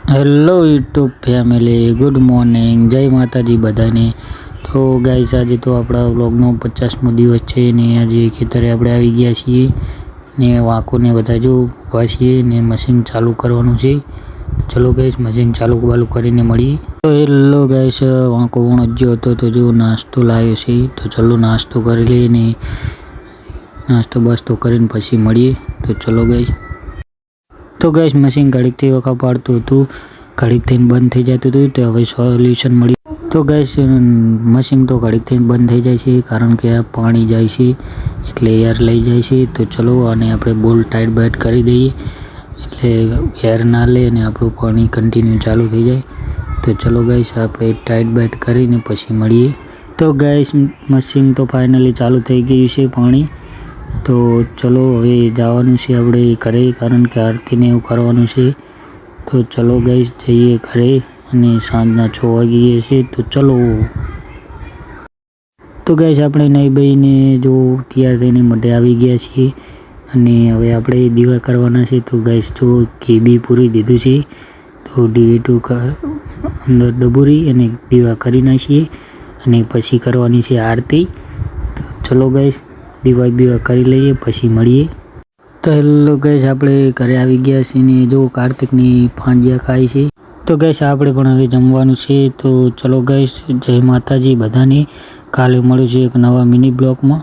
Hello YouTube family, good morning, જય માતાજી બધાને। તો ગાઈસ, આજે તો આપણા વ્લોગનો 50મો દિવસ છે ને આજે ખેતરે આપણે આવી ગયા છીએ ને વાંકોને બધા જો ઊભા છીએ ને મશીન ચાલુ કરવાનું છે। ચલો ગાઈસ, મશીન ચાલુ કરીને મળીએ। તો હેલો ગાઈસ, વાંકો વણજ્યો હતો તો જો નાસ્તો લાવ્યો છે, તો ચલો નાસ્તો કરી લઈએ ને નાસ્તો બસ્તો કરીને પછી મળીએ। તો ચલો ગાઈસ। તો ગાઈસ, મશીન ઘડીકથી વખા પાડતું હતું, ઘડીક થઈને બંધ થઈ જતું હતું, તો હવે સોલ્યુશન મળ્યું। તો ગાઈસ, મશીન તો ઘડીક થઈને બંધ થઈ જાય છે કારણ કે આ પાણી જાય છે એટલે એર લઈ જાય છે। તો ચલો આને આપણે બોલ્ટ ટાઈટ બાઈટ કરી દઈએ એટલે એર ના લે અને આપણું પાણી કન્ટિન્યુ ચાલુ થઈ જાય। તો ચલો ગાઈસ, આપણે ટાઈટ બાઈટ કરીને પછી મળીએ। તો ગાઈસ, મશીન તો ફાઇનલી ચાલુ થઈ ગયું છે પાણી। તો ચલો હવે જવાનું છે આપણે ઘરે કારણ કે આરતીને એવું કરવાનું છે। તો ચલો ગાઈસ, જઈએ ઘરે અને સાંજના 6 વાગી ગયા છે। તો ચલો। તો ગાઈસ, આપણે નહીં બહીને જો તૈયાર થઈને મઢે આવી ગયા છીએ અને હવે આપણે દીવા કરવાના છે। તો ગાઈસ, જો ઘી બી પૂરી દીધું છે, તો ડીવી2 અંદર ડબોરી અને દીવા કરી નાખીએ અને પછી કરવાની છે આરતી। તો ચલો ગાઈસ, દીવા બીવા કરી લઈએ પછી મળીએ। તો હેલો ગાઈસ, આપણે ઘરે આવી ગયા છીએ ને જો કાર્તિકની ફાંજિયા ખાય છે। તો ગાઈસ, આપણે પણ હવે જમવાનું છે। તો ચલો ગાઈસ, જય માતાજી બધાને। કાલે મળ્યું છે એક નવા મિની બ્લોગમાં।